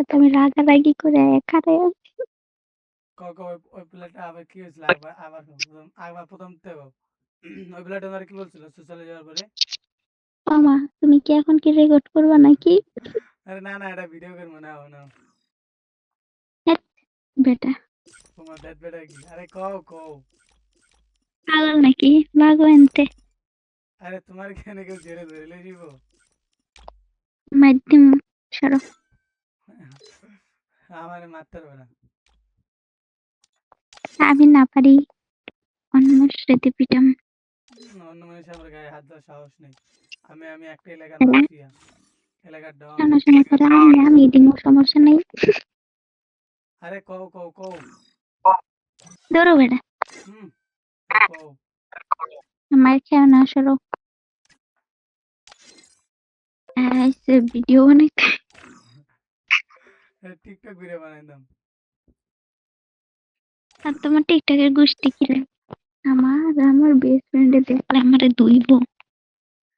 সাথে আমি রাগারাগি করে একারে ওই প্লেটটা আবার কি হয়েছিল আবার প্রথম থেকে ওই প্লেটটা ওনারা কি বলছিল চলে যাওয়ার পরে? মামা তুমি কি এখন কি রেকর্ড করবা নাকি? আরে না না, এটা ভিডিও করবো না না। হ্যাট, বেটা তোমার দেখ বেটা কি, আরে কও কও। পাগল নাকি? ভাগো এনতে। আরে তোমার কেন কেউ জেরে ধরে লই দিব? মাধ্যম সরো। আমারে মারতে পারবে না। আমি না পারি অন্য মানুষের পিটাম। অন্য মানুষ আমার গায়ে হাত দেওয়ার সাহস নেই। আমি আমি একটা এলাকার তাহলে মাফিয়া, এলাকার ডন। শোনো করে আমি দিমু, সমস্যা নেই। আরে কও কও কও। ধরো বেটা, হুম, কও। আমার খেয়াল না সরো। ভিডিও বানাইতে টিকটক ভিডিও বানাই দাম। আর তোমার টিকটকের গোষ্ঠী কিরে? আমার বেস্ট ফ্রেন্ডে দেখলে আমারে দুইব,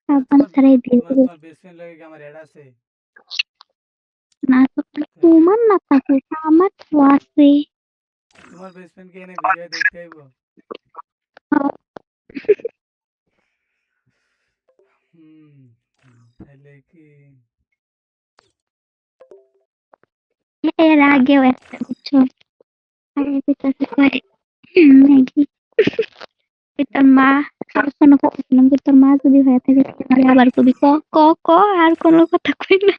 আরে সাবান ছাড়াই দিয়ে তোমার দিবে। তোমার বেস্ট ফ্রেন্ড লাগে কি আমার অ্যাড আছে? না তো তাহলে তোমার না থাকে, আমার তো আছে। তোমার বেস্ট ফ্রেন্ড কে এনে ভিডিও দেখতে আইবো? হুম, তাহলে কি? এর আগেও একটা বুঝছো, আগে পিছাতে পারে নাকি? তোর মা আর কোনো কথা শুনলাম কি, তোর মা যদি হয়ে থাকে তাহলে আবার কবি ক ক ক, আর কোনো কথা কই না।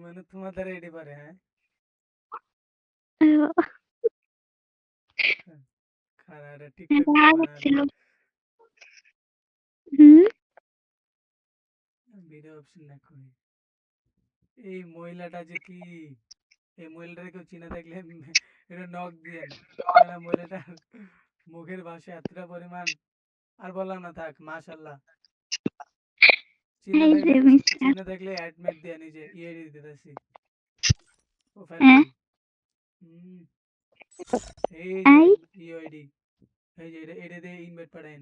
মানে তোমার দ্বারা এটি পারে, হ্যাঁ? খারাপ টিকটক ভিডিও রাগ বানাবে। হচ্ছিল। হুম, ভিডিও অপশন না কই। এই মহিলাটা যে কি, এই মহিলাটাকে কেউ চিনে থাকলে এটা নক দিয়েন। কারণ মহিলাটার মুখের ভাষা এতটা পরিমাণ, আর বললাম না, থাক মাশাল্লাহ। চিনে এই যে থাকলে, মিস্টার, চিনে থাকলে অ্যাডমিট দিয়ে নিজে ইয়ে দিতেছি প্রোফাইল হ্যাঁ, পিক। হুম, এই যে আই ইউআইডি, এই যে এটা দিয়ে ইনভাইট পাঠাইন।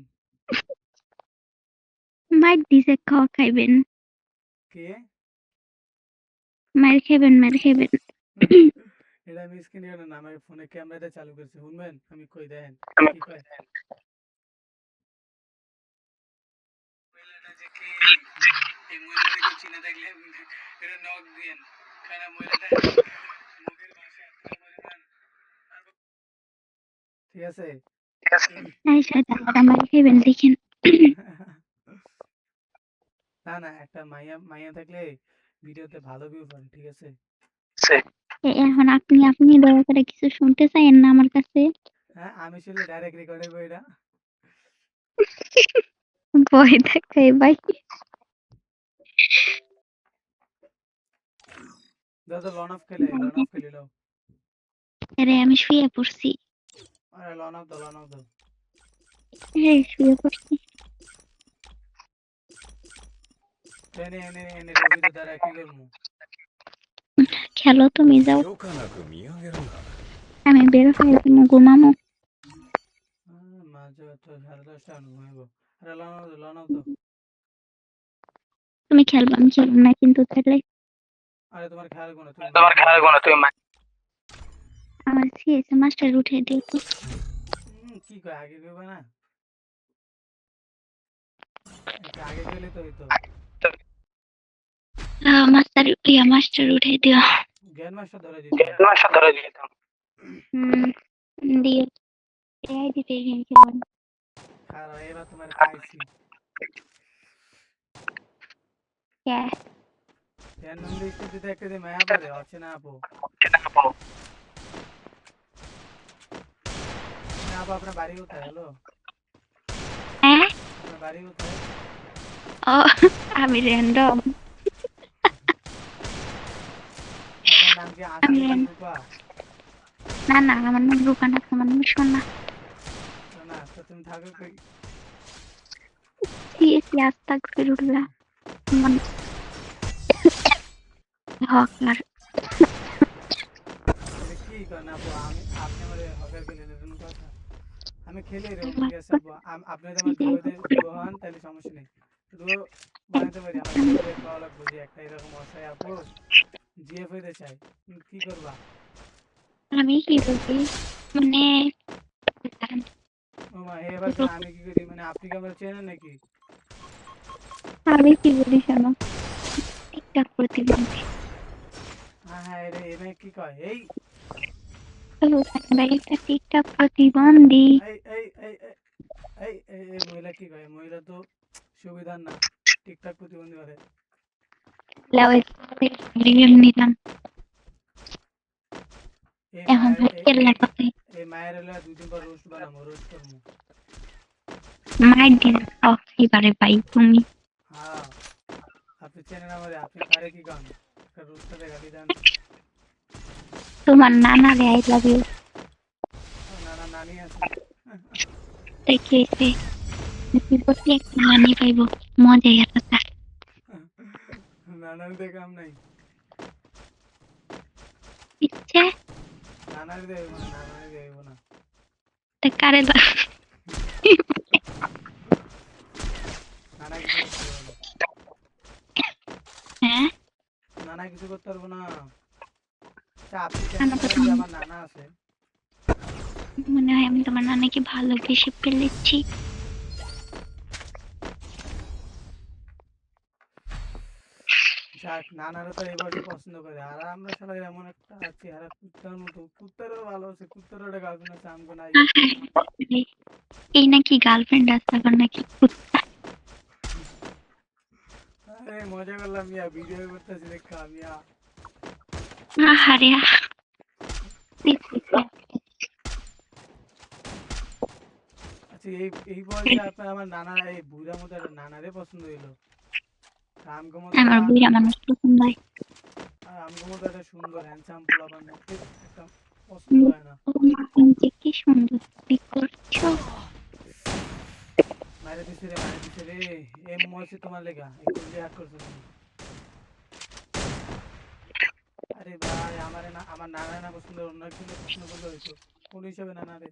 মার দিছে, খাওয়া খাইবেন, কে? মার খাইবেন, মার খাইবেন। এটা আমি স্ক্রিন রেকর্ডার না, আমার ফোনে ক্যামেরাটা চালু করছি, শুনবেন আমি কই দেখেন কি কয়। মহিলাটা যে কি, এই মহিলাটাকে কেউ চিনে থাকলে এটা নক দিয়েন। কারণ মহিলাটার মুখের ভাষা এতটা পরিমাণ, ঠিক আছে? আই শয়তান, মার খাইবেন দেখেন। না না, একটা মাইয়া মাইয়া থাকলে ভিডিওতে ভালো ভিউ পান, ঠিক আছে? এখন আপনি আপনি দয়া করে কিছু শুনতে চাইেন না আমার কাছে? হ্যাঁ, আমি শুনলে ডাইরেক্ট রেকর্ডের বইটা। ভয় দেখাই ভাই। দাও তো লন অফ খেলে, লন অফ খেলে দাও। আরে আমি শুয়ে পড়ছি। আরে লন অফ দাও, লন অফ দাও। হ্যাঁ শুয়ে পড়ছি। এনে এনে এনে লবিতে তারা কি করবো? খেলো তুমি, যাও। 許可なく見上げるな。আমি বের হয়ে তুমি ঘুমামো। মাঝে তো 10:30টা ঘুমাইবো। আরে লন অফ দাও, লন অফ দাও। তুমি খেলবা, আমি খেলবো না কিন্তু তাহলে। আরে তোমার খেয়াল করো না, তুমি তোমার মাইকে খেয়াল বলো। করো তুমি। আমার সিএস মাস্টার উঠে দিও তো। কি কয় আগে কইবা না? একটু আগে কইলে তো হইতো। মাস্টার ইয়া মাস্টার উঠে দিও। জ্ঞান মাস্টার ধরে দিতাম। মাস্টার ধরে দিতাম। দিও। এআই দিতে গেম খেলবেন। খারাপ, এবার তোমার পাইছি। কে? র্যান্ডম দৃষ্টিতে একটা যে মায়া পড়ে অচেনা আপু। না আপু, আপনার বাড়ি কোথায়? হ্যালো, হ্যাঁ? আপনার বাড়ি কোথায়? ও, আমি র্যান্ডম। আপনার নাম কি আমি আসলেই কি রূপা? না না, আমার নাম রূপা না, আমার নাম সোনা। শোনা তো, তুমি থাকো কই? সিএসি আস্তাগফিরুল্লাহ। আমার হকার। এটা কি করেন আপু? আপনি আমার হকার খেলেন, এরকম কথা? আমি খেলি এরকম, ঠিক আছে আপু। আপনি যদি আমার ডুয়ো হন তাহলে সমস্যা নেই। ডুয়ো বানাইতে পারি, আমার ডুয়ো রে কল লাগবো যে একটা এরকম অসহায় আপু জিএফ হইতে চাই, কি করবা? আমি কি বলছি মানে ও মা, এবার কেন আমি কি করি? মানে আপনি কি আমার চেনেন নাকি? আমি কি বলি শোনো, টিকটক প্রতিবন্ধী। হ্যাঁ হ্যাঁ, এটা এমএ কি কয়? এই তো ভাই একটা টিকটক প্রতিবন্ধী। এই মহিলা কি কয়? মহিলা তো সুবিধার না, টিকটক প্রতিবন্ধী করে। রিভিউ নিলাম এই এখন মায়ের কেল্লা কথাই এই মায়ের হলে 2 দিন পর রোস্ট বানাবো, রোস্ট করবো। মার দিন এবারে ভাই তুমি হ্যাঁ, আপনি চেনেন আমারে, আপনি কারে কি কন? একটা রোস্টটা দেখা দিতেন। তোমার নানা রে আই লাভ ইউ নানা নানি আছে। দেখেছে বিপদে একটা নানি পাইব মজাই আলাদা। নানার দিয়ে কাম নাই, ইচ্ছে নানার দিয়ে হইব না, নানার দিয়ে হইব না। তা কারে নানা কিছু করতে পারবো না, হ্যাঁ নানা কিছু করতে পারবো না। আচ্ছা, আপনি নানা কেমনে তো জানেন যে আমার নানা আছে? মনে হয় আমি তোমার নানাকে ভালোবেসে ফেলেছি। যাক, নানারা তো এই বয়সে পছন্দ করে, আর আমরা সবাই এমন একটা চেহারা, কুত্তার মতো। কুত্তারও ভালো আছে, কুত্তারও একটা গার্লফ্রেন্ড আছে, আমগো নাই। আহারে, এই নাকি গার্লফ্রেন্ড আছে আবার নাকি কুত্তা। আরে মজা করলাম মিয়া, ভিডিও করতেছি দেখা মিয়া। আহারে আচ্ছা, এই বয়সে আপনার আমার নানা, এই বুড়া মতো একটা নানারে পছন্দ হইলো। আমগো মতো আমার একটা, বুড়া মানুষ পছন্দ হয়। আর আমগো মতো একটা সুন্দর হ্যান্ডসাম পোলাপান একটা পছন্দ হয় না। তুমি যে কি সুন্দর কি করছো। মারে দিছে রে, মারে দিছে রে। এই মরছে তোমার লেগা, একটু হাত করছো তুমি। আরে ভাই, আমারে না, আমার নানা না পছন্দ, অন্য একজনের পছন্দ করলে হইতো। কোন হিসাবে নানা রে?